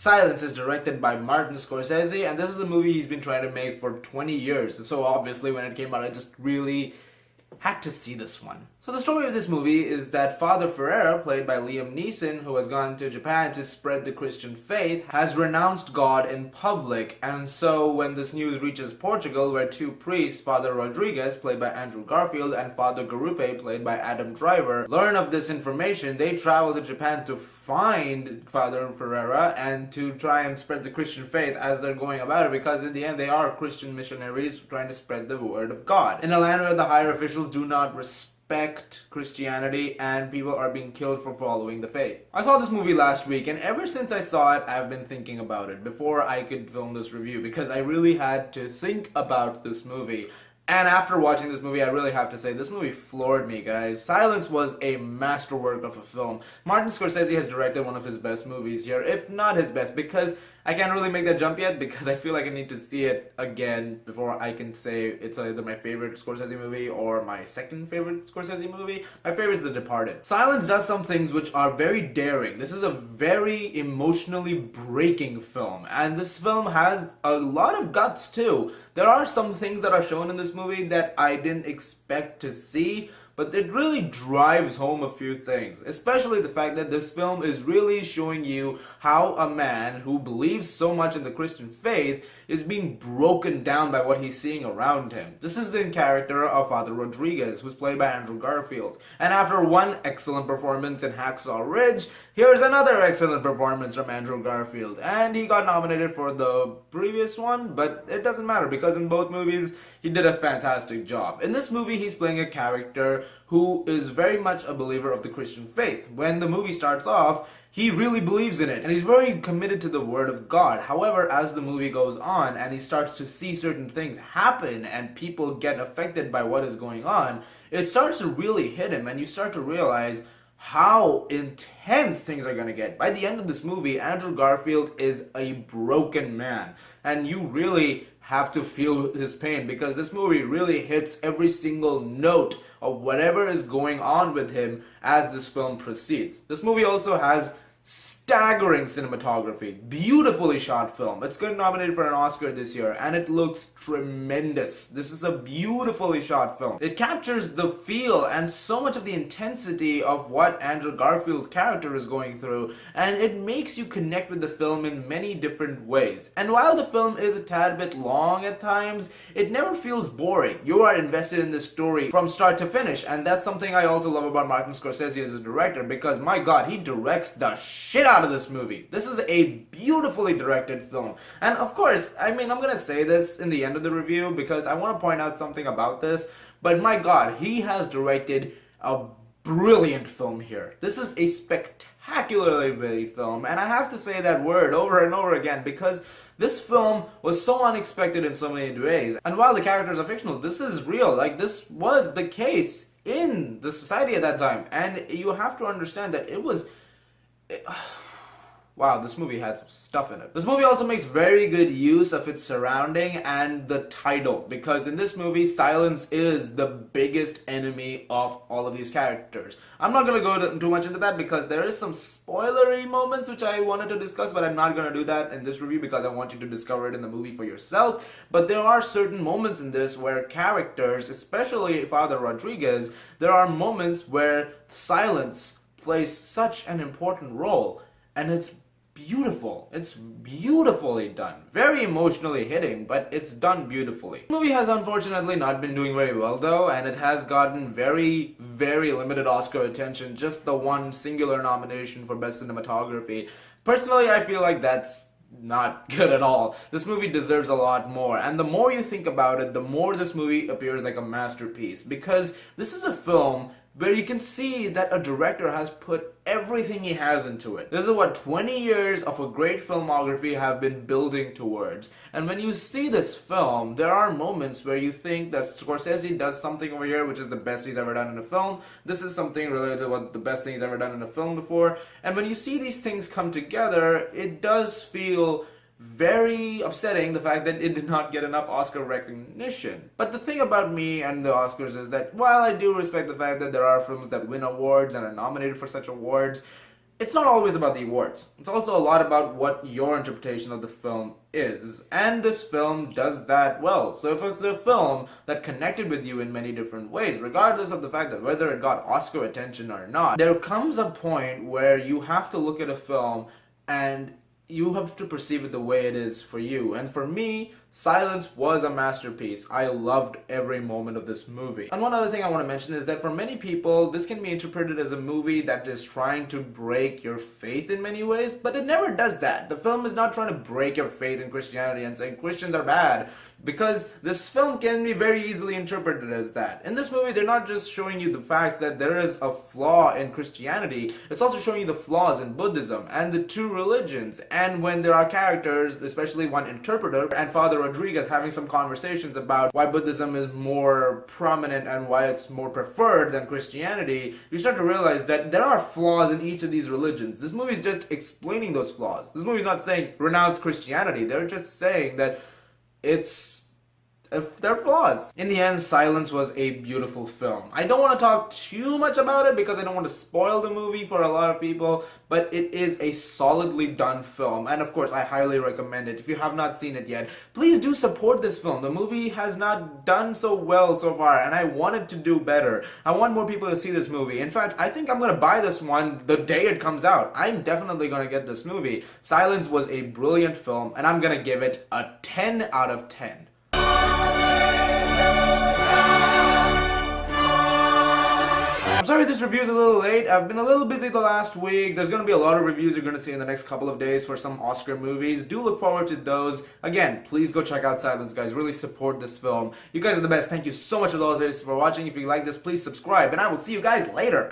Silence is directed by Martin Scorsese, and this is a movie he's been trying to make for 20 years. So obviously when it came out, I just really had to see this one. So the story of this movie is that Father Ferreira, played by Liam Neeson, who has gone to Japan to spread the Christian faith, has renounced God in public. And so when this news reaches Portugal, where two priests, Father Rodriguez, played by Andrew Garfield, and Father Garupe, played by Adam Driver, learn of this information, they travel to Japan to find Father Ferreira and to try and spread the Christian faith as they're going about it, because in the end they are Christian missionaries trying to spread the word of God. In a land where the higher officials do not respect Christianity and people are being killed for following the faith. I saw this movie last week, and ever since I saw it, I've been thinking about it before I could film this review, because I really had to think about this movie. And after watching this movie, I really have to say, this movie floored me, guys. Silence was a masterwork of a film. Martin Scorsese has directed one of his best movies here, if not his best, because I can't really make that jump yet, because I feel like I need to see it again before I can say it's either my favorite Scorsese movie or my second favorite Scorsese movie. My favorite is The Departed. Silence does some things which are very daring. This is a very emotionally breaking film, and this film has a lot of guts too. There are some things that are shown in this movie that I didn't expect to see, but it really drives home a few things, especially the fact that this film is really showing you how a man who believes so much in the Christian faith is being broken down by what he's seeing around him. This is the character of Father Rodriguez, who's played by Andrew Garfield. And after one excellent performance in Hacksaw Ridge, here's another excellent performance from Andrew Garfield. And he got nominated for the previous one, but it doesn't matter, because in both movies, he did a fantastic job. In this movie, he's playing a character who is very much a believer of the Christian faith. When the movie starts off, he really believes in it, and he's very committed to the Word of God. However, as the movie goes on, and he starts to see certain things happen, and people get affected by what is going on, it starts to really hit him, and you start to realize how intense things are going to get. By the end of this movie, Andrew Garfield is a broken man, and you really have to feel his pain, because this movie really hits every single note of whatever is going on with him as this film proceeds. This movie also has staggering cinematography, beautifully shot film. It's got nominated for an Oscar this year, and it looks tremendous. This is a beautifully shot film. It captures the feel and so much of the intensity of what Andrew Garfield's character is going through, and it makes you connect with the film in many different ways. And while the film is a tad bit long at times, it never feels boring. You are invested in the story from start to finish, and that's something I also love about Martin Scorsese as a director, because my god, he directs the shit out of this movie. This is a beautifully directed film. And of course, I mean, I'm gonna say this in the end of the review because I want to point out something about this, but my god, he has directed a brilliant film here. This is a spectacularly made film, and I have to say that word over and over again, because this film was so unexpected in so many ways. And while the characters are fictional, this is real. Like, this was the case in the society at that time, and you have to understand that it was wow, this movie had some stuff in it. This movie also makes very good use of its surrounding and the title, because in this movie, silence is the biggest enemy of all of these characters. I'm not going to go too much into that because there is some spoilery moments which I wanted to discuss, but I'm not going to do that in this review because I want you to discover it in the movie for yourself. But there are certain moments in this where characters, especially Father Rodriguez, there are moments where silence plays such an important role, and it's beautiful. It's beautifully done. Very emotionally hitting, but it's done beautifully. The movie has unfortunately not been doing very well though, and it has gotten very, very limited Oscar attention, just the one singular nomination for Best Cinematography. Personally, I feel like that's not good at all. This movie deserves a lot more, and the more you think about it, the more this movie appears like a masterpiece, because this is a film where you can see that a director has put everything he has into it. This is what 20 years of a great filmography have been building towards. And when you see this film, there are moments where you think that Scorsese does something over here which is the best he's ever done in a film. This is something related to what the best thing he's ever done in a film before. And when you see these things come together, it does feel very upsetting, the fact that it did not get enough Oscar recognition. But the thing about me and the Oscars is that while I do respect the fact that there are films that win awards and are nominated for such awards, it's not always about the awards. It's also a lot about what your interpretation of the film is. And this film does that well. So if it's a film that connected with you in many different ways, regardless of the fact that whether it got Oscar attention or not, there comes a point where you have to look at a film and you have to perceive it the way it is for you. And for me, Silence was a masterpiece. I loved every moment of this movie. And one other thing I want to mention is that for many people, this can be interpreted as a movie that is trying to break your faith in many ways, but it never does that. The film is not trying to break your faith in Christianity and saying Christians are bad, because this film can be very easily interpreted as that. In this movie, they're not just showing you the facts that there is a flaw in Christianity, it's also showing you the flaws in Buddhism and the two religions. And when there are characters, especially one interpreter and Father Rodriguez, having some conversations about why Buddhism is more prominent and why it's more preferred than Christianity, you start to realize that there are flaws in each of these religions. This movie is just explaining those flaws. This movie is not saying renounce Christianity. They're just saying that they're flaws. In the end, Silence was a beautiful film. I don't want to talk too much about it because I don't want to spoil the movie for a lot of people, but it is a solidly done film, and of course I highly recommend it. If you have not seen it yet, please do support this film. The movie has not done so well so far, and I want it to do better. I want more people to see this movie. In fact, I think I'm gonna buy this one the day it comes out. I'm definitely gonna get this movie. Silence was a brilliant film, and I'm gonna give it a 10 out of 10. I'm sorry this review is a little late. I've been a little busy the last week. There's going to be a lot of reviews you're going to see in the next couple of days for some Oscar movies. Do look forward to those. Again, please go check out Silence, guys. Really support this film. You guys are the best. Thank you so much as always for watching. If you like this, please subscribe, and I will see you guys later.